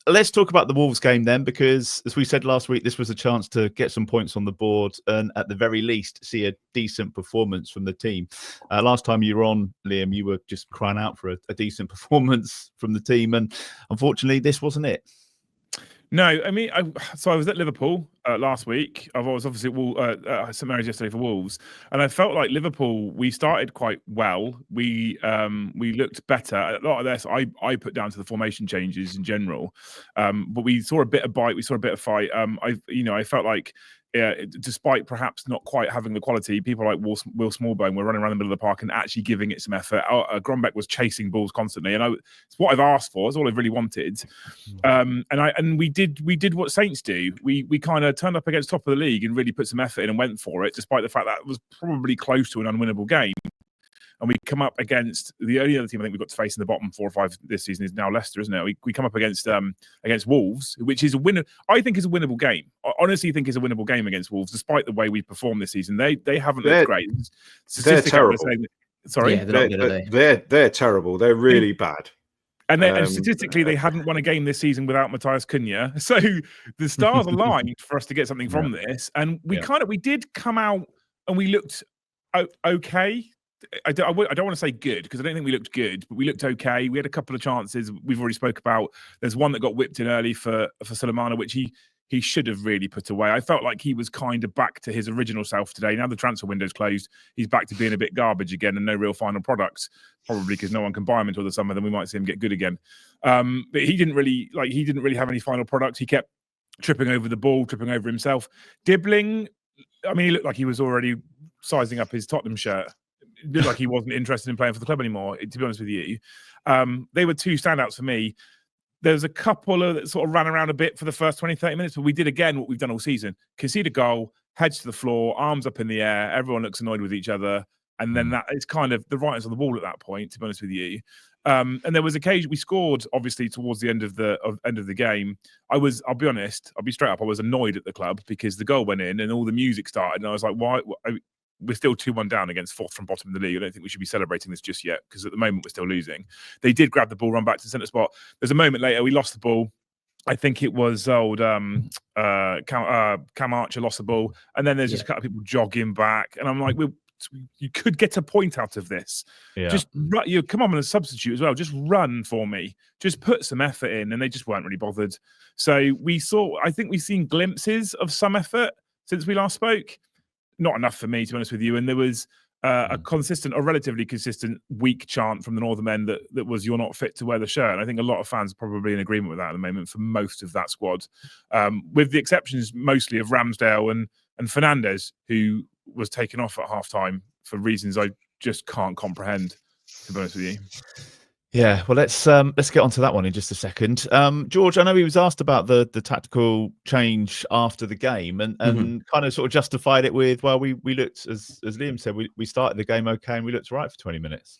let's talk about the Wolves game then, because as we said last week, this was a chance to get some points on the board and at the very least see a decent performance from the team. Last time you were on, Liam, you were just crying out for a decent performance from the team, and unfortunately this wasn't it. No, I mean, I was at Liverpool last week. I was obviously at St Mary's yesterday for Wolves, and I felt like Liverpool. We started quite well. We looked better. A lot of this I put down to the formation changes in general, but we saw a bit of bite. We saw a bit of fight. I felt like. Despite perhaps not quite having the quality, people like Will Smallbone were running around the middle of the park and actually giving it some effort. Grombeck was chasing balls constantly, and it's what I've asked for. It's all I've really wanted. And we did what Saints do. We kind of turned up against top of the league and really put some effort in and went for it, despite the fact that it was probably close to an unwinnable game. And we come up against the only other team I think we've got to face in the bottom 4 or 5 this season is now Leicester, isn't it? We come up against Wolves, which is a winner. I think is a winnable game. I honestly think is a winnable game against Wolves, despite the way we performed this season. They haven't looked great. They're terrible. Sorry, yeah, they're terrible. They're really bad. And statistically, they hadn't won a game this season without Matthias Cunha. So the stars aligned for us to get something from this. And we did come out and we looked okay. I don't want to say good because I don't think we looked good, but we looked okay. We had a couple of chances we've already spoke about. There's one that got whipped in early for Sulemana, which he should have really put away. I felt like he was kind of back to his original self today. Now the transfer window's closed, he's back to being a bit garbage again and no real final products, probably because no one can buy him until the summer. Then we might see him get good again. But he didn't really have any final products. He kept tripping over the ball, tripping over himself. Dibbling, I mean, he looked like he was already sizing up his Tottenham shirt. It looked like he wasn't interested in playing for the club anymore, to be honest with you. They were two standouts for me. There's a couple that sort of ran around a bit for the first 20, 30 minutes, but we did again what we've done all season. Concede a goal, heads to the floor, arms up in the air, everyone looks annoyed with each other. And then that it's kind of the writers on the wall at that point, to be honest with you. And there was occasion we scored, obviously, towards the end of the game. I'll be honest, I'll be straight up, I was annoyed at the club because the goal went in and all the music started. And I was like, why? We're still 2-1 down against 4th from bottom of the league. I don't think we should be celebrating this just yet because at the moment we're still losing. They did grab the ball, run back to the centre spot. There's a moment later we lost the ball. I think it was old Cam Archer lost the ball, and then there's just a couple of people jogging back, and I'm like, you could get a point out of this. Yeah. Just you come on as a substitute as well. Just run for me. Just put some effort in, and they just weren't really bothered. So I think we've seen glimpses of some effort since we last spoke. Not enough for me, to be honest with you. And there was a relatively consistent, weak chant from the Northern men that was, "You're not fit to wear the shirt." And I think a lot of fans are probably in agreement with that at the moment for most of that squad, with the exceptions mostly of Ramsdale and Fernandes, who was taken off at half-time for reasons I just can't comprehend, to be honest with you. Yeah, well, let's get onto that one in just a second. George, I know he was asked about the tactical change after the game and kind of sort of justified it with, well, we looked, as Liam said, we started the game okay and we looked right for 20 minutes.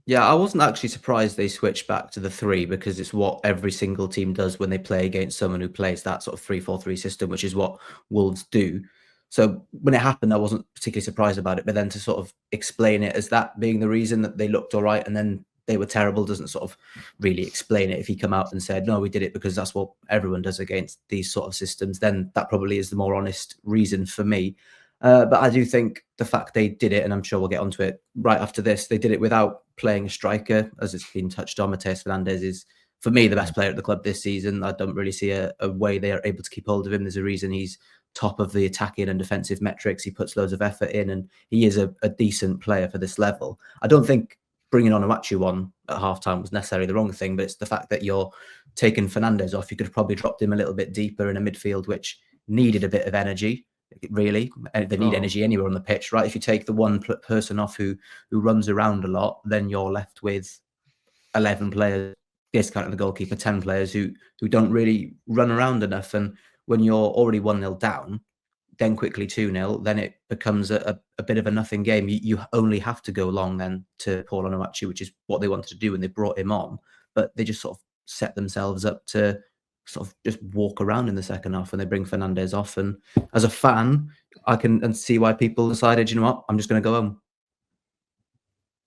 Yeah, I wasn't actually surprised they switched back to the 3 because it's what every single team does when they play against someone who plays that sort of 3-4-3 system, which is what Wolves do. So when it happened, I wasn't particularly surprised about it, but then to sort of explain it as that being the reason that they looked all right and then they were terrible doesn't sort of really explain it. If he come out and said, no, we did it because that's what everyone does against these sort of systems, then that probably is the more honest reason for me. But I do think the fact they did it, and I'm sure we'll get onto it right after this, they did it without playing a striker, as it's been touched on. Matheus Fernandes is, for me, the best player at the club this season. I don't really see a way they are able to keep hold of him. There's a reason he's top of the attacking and defensive metrics. He puts loads of effort in, and he is a decent player for this level. I don't think bringing Amo-Ameyaw on at halftime was necessarily the wrong thing, but it's the fact that you're taking Fernandes off. You could have probably dropped him a little bit deeper in a midfield, which needed a bit of energy, really. They need energy anywhere on the pitch, right? If you take the one person off who runs around a lot, then you're left with 11 players, discounting the goalkeeper, 10 players who don't really run around enough. And when you're already 1-0 down, then quickly 2-0, then it becomes a bit of a nothing game. You only have to go long then to Paul Amo-Ameyaw, which is what they wanted to do when they brought him on. But they just sort of set themselves up to sort of just walk around in the second half when they bring Fernandes off. And as a fan, I can see why people decided, you know what, I'm just going to go home.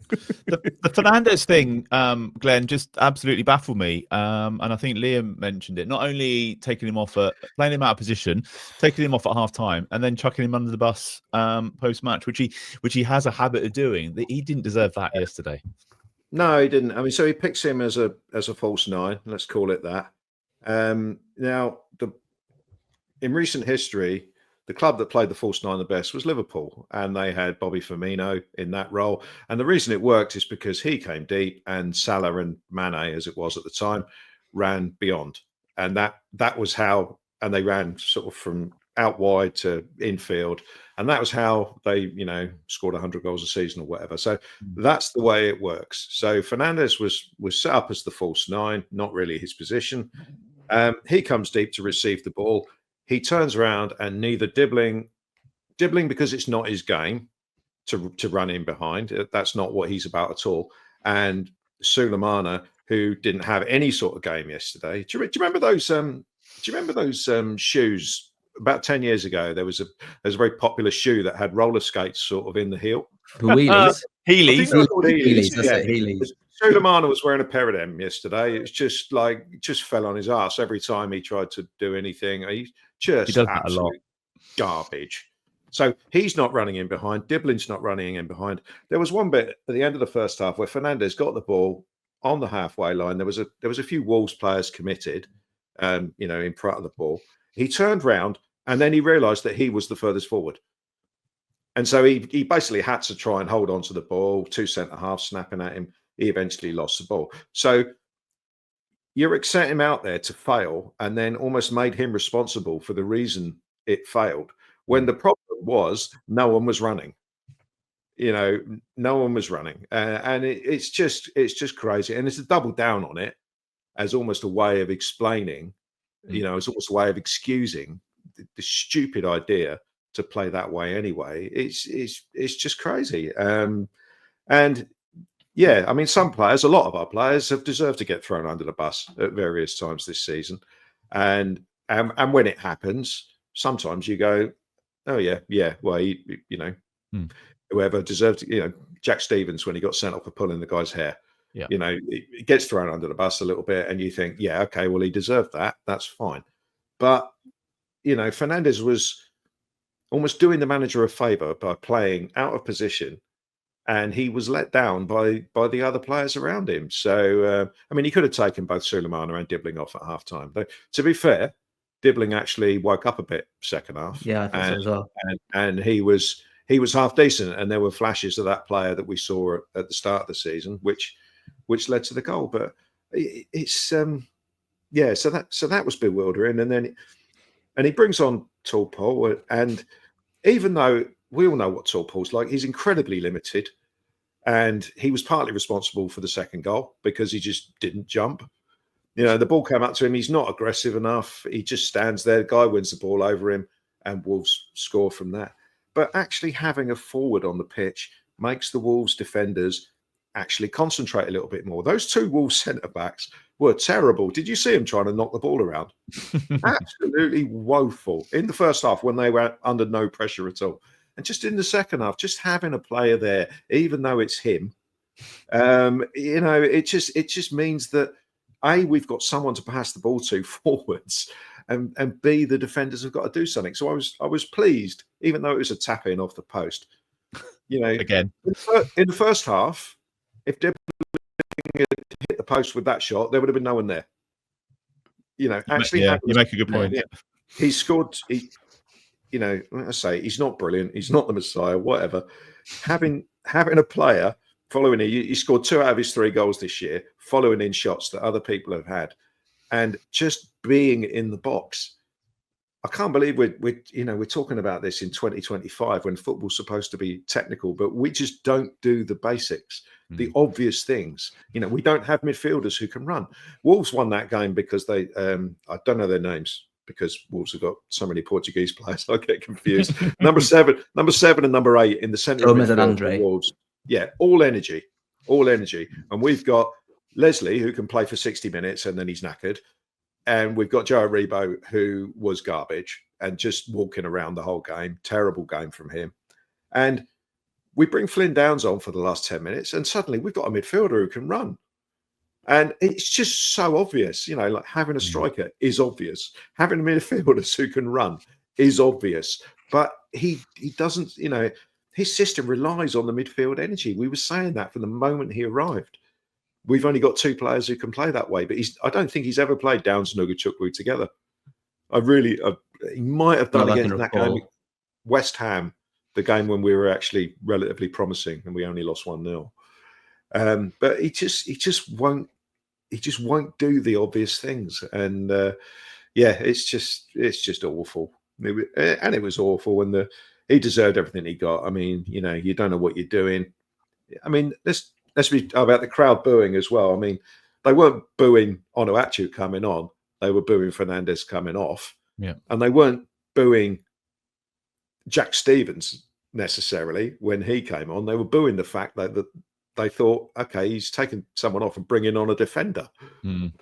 The Fernandez thing, Glenn, just absolutely baffled me. And I think Liam mentioned it. Not only taking him off, playing him out of position, taking him off at half time, and then chucking him under the bus post match, which he has a habit of doing. He didn't deserve that yesterday. No, he didn't. I mean, so he picks him as a false nine. Let's call it that. Now, in recent history, the club that played the false nine the best was Liverpool, and they had Bobby Firmino in that role. And the reason it worked is because he came deep, and Salah and Mane, as it was at the time, ran beyond. And that was how, and they ran sort of from out wide to infield, and that was how they, scored 100 goals a season or whatever. So that's the way it works. So Fernandez was set up as the false nine, not really his position. He comes deep to receive the ball. He turns around, and neither Dibbling because it's not his game to run in behind. That's not what he's about at all. And Sulemana, who didn't have any sort of game yesterday. Do you remember those? Do you remember those shoes? About 10 years ago, there was a very popular shoe that had roller skates sort of in the heel. The wheelies. Heelys. Heelys. That's it. Heelys. Sulemana was wearing a pair of them yesterday. It's just fell on his ass every time he tried to do anything. He does absolute garbage. So he's not running in behind. Dibbling's not running in behind. There was one bit at the end of the first half where Fernandez got the ball on the halfway line. There was a few Wolves players committed, in front of the ball. He turned round, and then he realised that he was the furthest forward. And so he basically had to try and hold on to the ball, two centre-halves snapping at him. He eventually lost the ball. So you set him out there to fail, and then almost made him responsible for the reason it failed, when the problem was no one was running. No one was running. And it's just crazy. And it's a double down on it as almost a way of explaining, it's almost a way of excusing the stupid idea to play that way anyway. It's just crazy. And yeah, I mean, a lot of our players have deserved to get thrown under the bus at various times this season. And when it happens, sometimes you go, oh yeah, well, whoever deserved, Jack Stevens, when he got sent off for pulling the guy's hair, it gets thrown under the bus a little bit, and you think, yeah, okay, well, he deserved that. That's fine. But, Fernandez was almost doing the manager a favour by playing out of position, and he was let down by the other players around him. So, I mean, he could have taken both Sulemana and Dibbling off at half time. But to be fair, Dibbling actually woke up a bit second half. Yeah, I think so as well. And he was half decent, and there were flashes of that player that we saw at the start of the season, which led to the goal. But it's so that was bewildering. And then he brings on Tall Paul, and even though we all know what Tall Paul's like, he's incredibly limited, and he was partly responsible for the second goal because he just didn't jump. The ball came up to him. He's not aggressive enough. He just stands there. The guy wins the ball over him, and Wolves score from that. But actually having a forward on the pitch makes the Wolves defenders actually concentrate a little bit more. Those two Wolves centre-backs were terrible. Did you see him trying to knock the ball around? Absolutely woeful. In the first half, when they were under no pressure at all. And just in the second half, just having a player there, even though it's him, it just means that A, we've got someone to pass the ball to forwards, and B, the defenders have got to do something. So I was pleased, even though it was a tap in off the post. Again in the first half, if Dibbling had hit the post with that shot, there would have been no one there. Actually, you make a good point. Yeah. He scored. Like I say, he's not brilliant. He's not the Messiah. Whatever. Having a player following he scored 2 out of his 3 goals this year, following in shots that other people have had, and just being in the box. I can't believe we're talking about this in 2025 when football's supposed to be technical, but we just don't do the basics, the obvious things. We don't have midfielders who can run. Wolves won that game because they, I don't know their names because Wolves have got so many Portuguese players. I get confused. number seven and number 8 in the centre of midfield for Wolves. Yeah, all energy. And we've got Leslie, who can play for 60 minutes and then he's knackered. And we've got Joe Aribo, who was garbage and just walking around the whole game. Terrible game from him. And we bring Flynn Downs on for the last 10 minutes, and suddenly we've got a midfielder who can run. And it's just so obvious, like having a striker is obvious. Having midfielders who can run is obvious. But he doesn't, his system relies on the midfield energy. We were saying that from the moment he arrived. We've only got 2 players who can play that way, but I don't think he's ever played Downs and Ugochukwu together. He might have done against that game, West Ham, the game when we were actually relatively promising and we only lost 1-0. But he just won't do the obvious things. And it's just awful. It was awful, and he deserved everything he got. I mean, you don't know what you're doing. I mean, let's be about the crowd booing as well. I mean, they weren't booing Amo-Ameyaw coming on; they were booing Fernandes coming off. Yeah, and they weren't booing Jack Stevens necessarily when he came on. They were booing the fact that they thought, okay, he's taken someone off and bringing on a defender.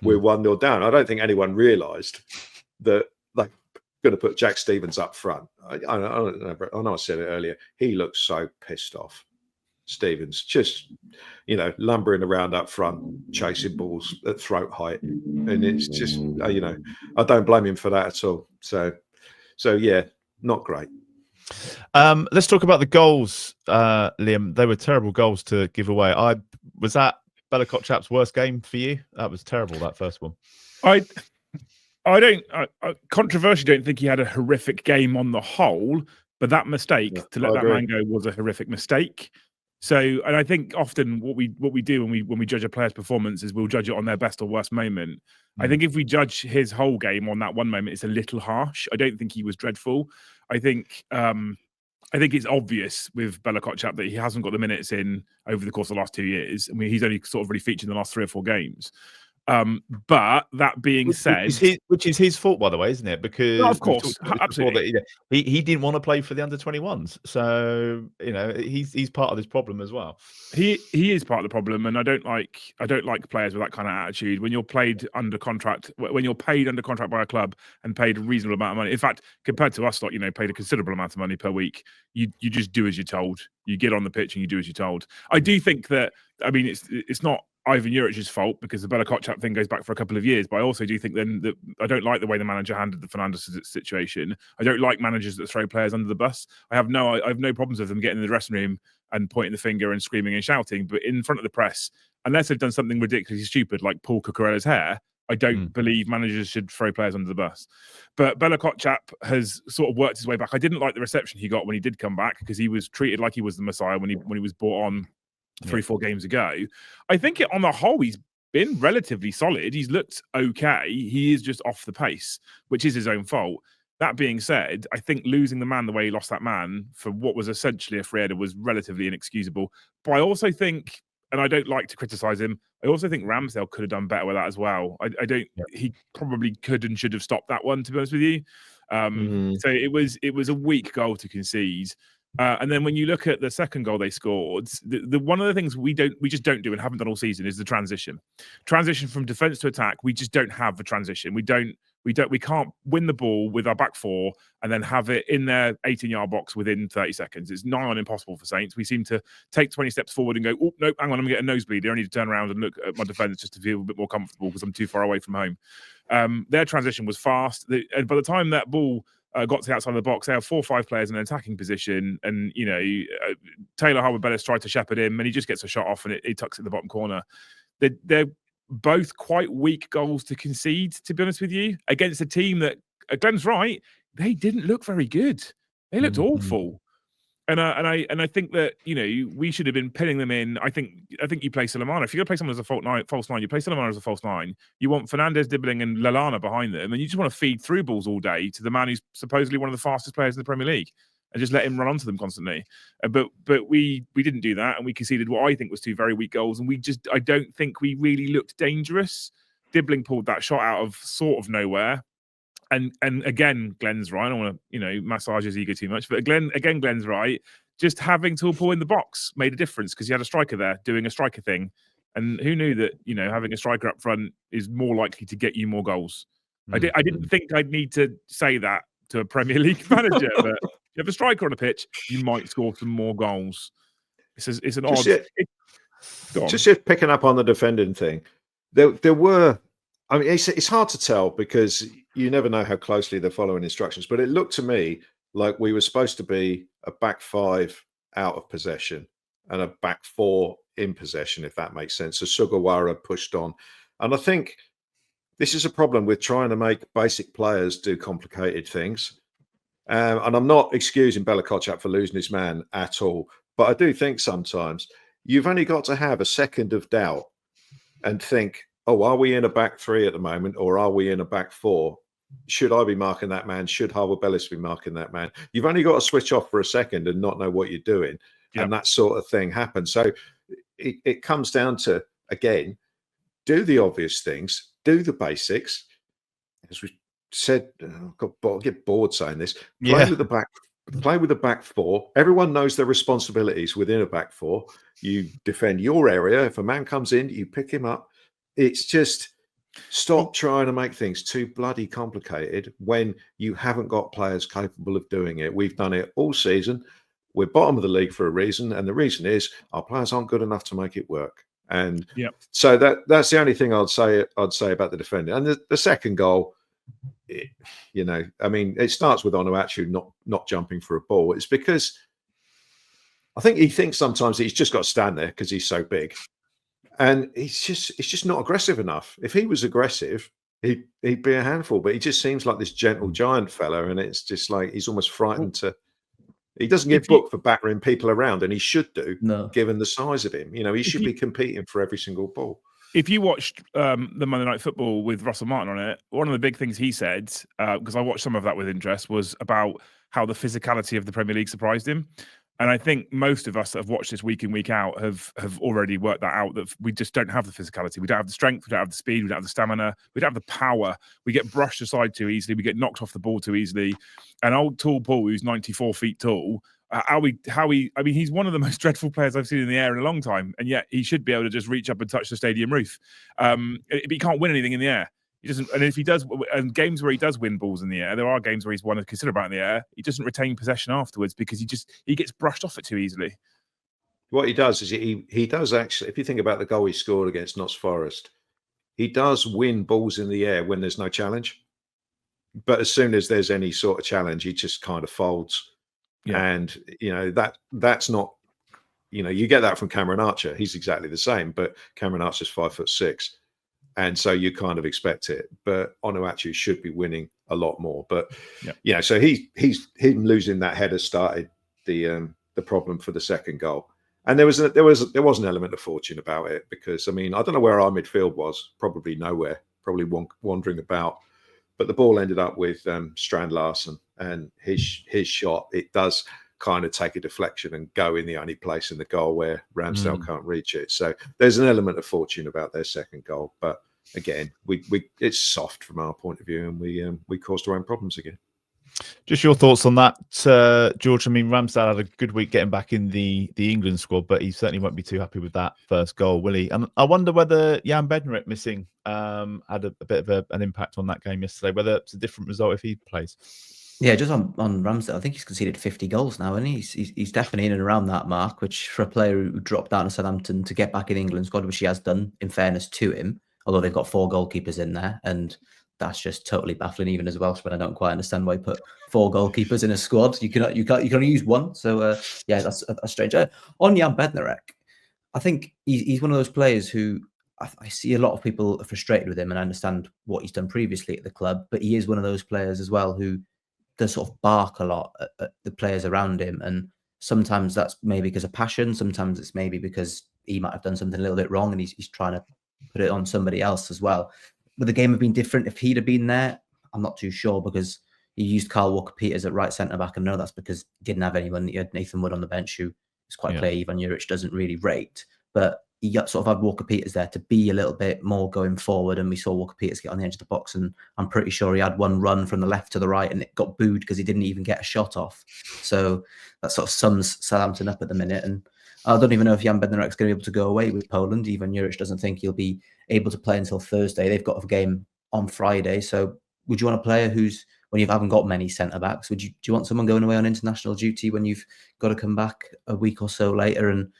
We're 1-0 down. I don't think anyone realised that they're going to put Jack Stevens up front. I know I said it earlier. He looks so pissed off. Stevens just, lumbering around up front, chasing balls at throat height, and it's just, I don't blame him for that at all. So yeah, not great. Let's talk about the goals, Liam. They were terrible goals to give away. Was that Bella Kotchap's worst game for you? That was terrible, that first one. I controversially don't think he had a horrific game on the whole, but that mistake to let that man go was a horrific mistake. So, and I think often what we do when we judge a player's performance is we'll judge it on their best or worst moment. I think if we judge his whole game on that one moment, it's a little harsh. I don't think he was dreadful. I think it's obvious with Bella Kotchap that he hasn't got the minutes in over the course of the last 2 years. I mean, he's only sort of really featured in the last 3 or 4 games. But that being said, which is his fault, by the way, isn't it? Because of course, absolutely, he didn't want to play for the under-21s, so he's part of this problem as well. He is part of the problem, and I don't like players with that kind of attitude. When you're paid under contract by a club and paid a reasonable amount of money. In fact, compared to us, paid a considerable amount of money per week, you just do as you're told. You get on the pitch and you do as you're told. I do think that. I mean, it's not Ivan Juric's fault because the Bella Kotchap thing goes back for a couple of years. But I also do think then that I don't like the way the manager handled the Fernandes situation. I don't like managers that throw players under the bus. I have no problems with them getting in the dressing room and pointing the finger and screaming and shouting. But in front of the press, unless they've done something ridiculously stupid like Paul Cucurella's hair, I don't believe managers should throw players under the bus. But Bella Kotchap has sort of worked his way back. I didn't like the reception he got when he did come back because he was treated like he was the Messiah when he was brought on 3-4 games ago. I think on the whole, he's been relatively solid. He's looked okay. He is just off the pace, which is his own fault. That being said, I think losing the man the way he lost that man for what was essentially a free header was relatively inexcusable. But I also think, and I don't like to criticise him, I also think Ramsdale could have done better with that as well. He probably could and should have stopped that one, to be honest with you. So it was a weak goal to concede. And then when you look at the second goal they scored, the one of the things we just don't do and haven't done all season is the transition from defense to attack. We just don't have the transition. We can't win the ball with our back four and then have it in their 18-yard box within 30 seconds. It's nigh on impossible for Saints. We seem to take 20 steps forward and go, oh, no, hang on, I'm going to get a nosebleed. I need to turn around and look at my defence just to feel a bit more comfortable because I'm too far away from home. Their transition was fast. And by the time that ball got to the outside of the box, they have 4 or 5 players in an attacking position. And, Taylor Harwood-Bellis tried to shepherd him and he just gets a shot off and he tucks it in the bottom corner. They're both quite weak goals to concede, to be honest with you, against a team that, Glen's right, they didn't look very good. They looked awful. And I think that, we should have been pinning them in. I think you play Sulemana. If you're going to play someone as a false nine, you play Sulemana as a false 9. You want Fernandes, Dibbling and Lallana behind them, and you just want to feed through balls all day to the man who's supposedly one of the fastest players in the Premier League and just let him run onto them constantly. But we didn't do that, and we conceded what I think was 2 very weak goals, and I don't think we really looked dangerous. Dibbling pulled that shot out of sort of nowhere. And again, Glen's right. I don't want to, massage his ego too much, but Glen's right. Just having Paul in the box made a difference because you had a striker there doing a striker thing. And who knew that, having a striker up front is more likely to get you more goals. I didn't think I'd need to say that to a Premier League manager, but if you have a striker on the pitch, you might score some more goals. It's an odd. Just picking up on the defending thing, there were. I mean, it's hard to tell because you never know how closely they're following instructions. But it looked to me like we were supposed to be a back five out of possession and a back four in possession, if that makes sense. So Sugawara pushed on, and I think this is a problem with trying to make basic players do complicated things. And I'm not excusing Bella Kotchap for losing his man at all, but I do think sometimes you've only got to have a second of doubt and think, oh, are we in a back three at the moment, or are we in a back four? Should I be marking that man? Should Harwood-Bellis be marking that man? You've only got to switch off for a second and not know what you're doing. Yep. And that sort of thing happens. So it comes down to, again, do the obvious things, do the basics. As we said, I get bored saying this. Play with the back four. Everyone knows their responsibilities within a back four. You defend your area. If a man comes in, you pick him up. It's just stop trying to make things too bloody complicated when you haven't got players capable of doing it. We've done it all season. We're bottom of the league for a reason, and the reason is our players aren't good enough to make it work. And so that's the only thing I'd say about the defending. And the second goal, I mean, it starts with Amo-Ameyaw not jumping for a ball. It's because I think he thinks sometimes he's just got to stand there because he's so big. And it's just not aggressive enough. If he was aggressive, he'd be a handful. But he just seems like this gentle giant fella, and it's just like he's almost frightened to. He doesn't get booked for battering people around, and he should do, given the size of him. He should be competing for every single ball. If you watched the Monday Night Football with Russell Martin on it, one of the big things he said, because I watched some of that with interest, was about how the physicality of the Premier League surprised him. And I think most of us that have watched this week in, week out have already worked that out, that we just don't have the physicality. We don't have the strength. We don't have the speed. We don't have the stamina. We don't have the power. We get brushed aside too easily. We get knocked off the ball too easily. And old tall Paul, who's 94 feet tall, I mean, he's one of the most dreadful players I've seen in the air in a long time. And yet he should be able to just reach up and touch the stadium roof. But he can't win anything in the air. He doesn't, and if he does, and games where he does win balls in the air, there are games where he's won a considerable amount in the air. He doesn't retain possession afterwards because he gets brushed off it too easily. What he does is he does actually. If you think about the goal he scored against Notts Forest, he does win balls in the air when there's no challenge. But as soon as there's any sort of challenge, he just kind of folds. Yeah. And that's not. You get that from Cameron Archer. He's exactly the same, but Cameron Archer's 5'6". And so you kind of expect it, but Amo-Ameyaw should be winning a lot more. But so him losing that header started the problem for the second goal. And there was an element of fortune about it because I don't know where our midfield was, probably nowhere, probably wandering about. But the ball ended up with Strand Larsen, and his shot. It does kind of take a deflection and go in the only place in the goal where Ramsdale can't reach it. So there's an element of fortune about their second goal. But again, it's soft from our point of view, and we caused our own problems again. Just your thoughts on that, George. I mean, Ramsdale had a good week getting back in the England squad, but he certainly won't be too happy with that first goal, will he? And I wonder whether Jan Bednarek missing had a bit of an impact on that game yesterday, whether it's a different result if he plays. Yeah, just on Ramsdale, I think he's conceded 50 goals now, and he's definitely in and around that mark, which for a player who dropped down to Southampton to get back in England squad, which he has done, in fairness to him, although they've got 4 goalkeepers in there, and that's just totally baffling, even as a Welshman. I don't quite understand why you put 4 goalkeepers in a squad. You can only use 1. So that's strange. On Jan Bednarek, I think he's one of those players who I see a lot of people are frustrated with him, and I understand what he's done previously at the club, but he is one of those players as well who does sort of bark a lot at the players around him. And sometimes that's maybe because of passion. Sometimes it's maybe because he might have done something a little bit wrong and he's trying to put it on somebody else as well. Would the game have been different if he'd have been there? I'm not too sure, because he used Kyle Walker-Peters at right centre-back. And I know that's because he didn't have anyone. He had Nathan Wood on the bench, who is quite clear Ivan Juric doesn't really rate. But he sort of had Walker-Peters there to be a little bit more going forward, and we saw Walker-Peters get on the edge of the box, and I'm pretty sure he had one run from the left to the right and it got booed because he didn't even get a shot off. So that sort of sums Southampton up at the minute, and I don't even know if Jan Bednarek's going to be able to go away with Poland. Ivan Juric doesn't think he'll be able to play until Thursday. They've got a game on Friday, so would you want a player who's, when you haven't got many centre-backs, do you want someone going away on international duty when you've got to come back a week or so later and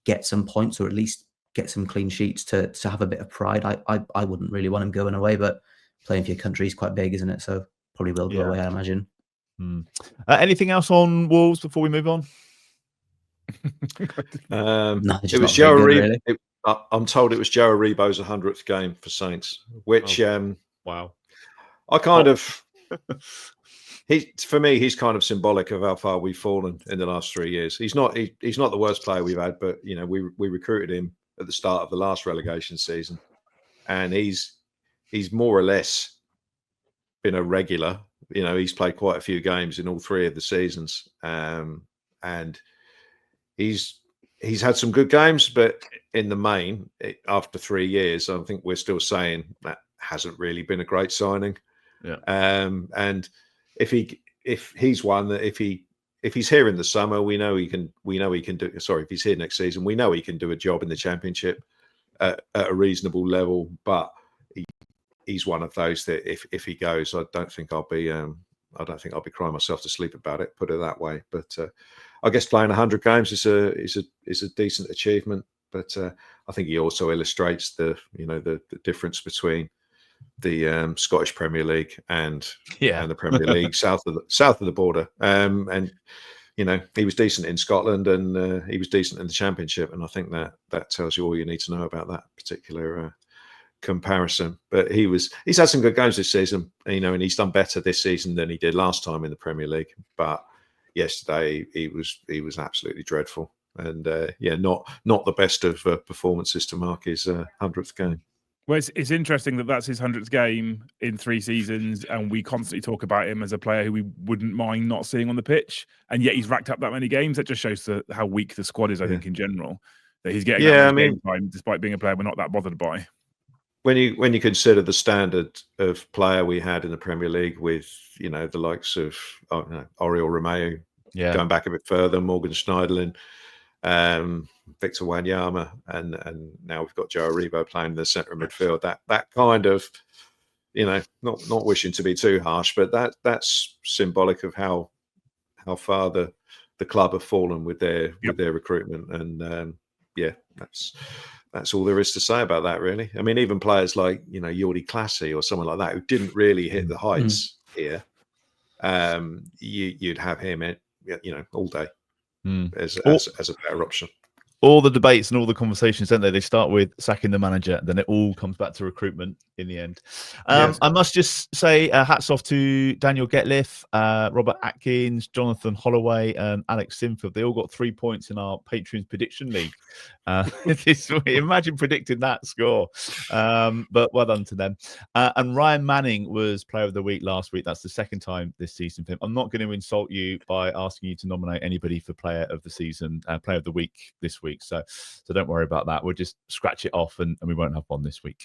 get some points or at least get some clean sheets to have a bit of pride. I wouldn't really want him going away, but playing for your country is quite big, isn't it? So probably will go away, I imagine. Anything else on Wolves before we move on? No, it was Joe Aribo. Really. I'm told it was Joe Aribo's 100th game for Saints, which wow. I kind of for me he's kind of symbolic of how far we've fallen in the last 3 years. He's not the worst player we've had, but you know, we recruited him at the start of the last relegation season, and he's more or less been a regular. You know, he's played quite a few games in all 3 of the seasons, and he's had some good games, but in the main, after 3 years, I think we're still saying that hasn't really been a great signing. Yeah. And if he's one that if he's here in the summer, we know he can do. Sorry, if he's here next season, we know he can do a job in the Championship at a reasonable level. But he's one of those that if he goes, I don't think I'll be crying myself to sleep about it. Put it that way. But I guess playing 100 games is a decent achievement. But I think he also illustrates the difference between the Scottish Premier League and the Premier League south of the border. And you know, he was decent in Scotland and he was decent in the Championship, and I think that tells you all you need to know about that particular comparison. But he's had some good games this season, you know, and he's done better this season than he did last time in the Premier League. But yesterday he was absolutely dreadful, and not the best of performances to mark his 100th game. Well, it's interesting that that's his 100th game in 3 seasons, and we constantly talk about him as a player who we wouldn't mind not seeing on the pitch, and yet he's racked up that many games. That just shows how weak the squad is, I think, in general. That he's getting that much game time, despite being a player we're not that bothered by. When you consider the standard of player we had in the Premier League, with the likes of Oriol Romeu, going back a bit further, Morgan Schneiderlin, Victor Wanyama, and now we've got Joe Aribo playing in the centre of midfield. That kind of, not wishing to be too harsh, but that's symbolic of how far the club have fallen with their recruitment. And that's all there is to say about that, really. I mean, even players like Jordi Clasie or someone like that who didn't really hit the heights here, you'd have him all day. As a better option. All the debates and all the conversations, don't they? They start with sacking the manager, then it all comes back to recruitment in the end. Yes. I must just say hats off to Daniel Getliff, Robert Atkins, Jonathan Holloway, and Alex Sinfield. They all got 3 points in our Patreon's prediction league. Imagine predicting that score. But well done to them. And Ryan Manning was Player of the Week last week. That's the 2nd time this season for him. I'm not going to insult you by asking you to nominate anybody for Player of the Season, Player of the Week this week. So don't worry about that. We'll just scratch it off and we won't have one this week.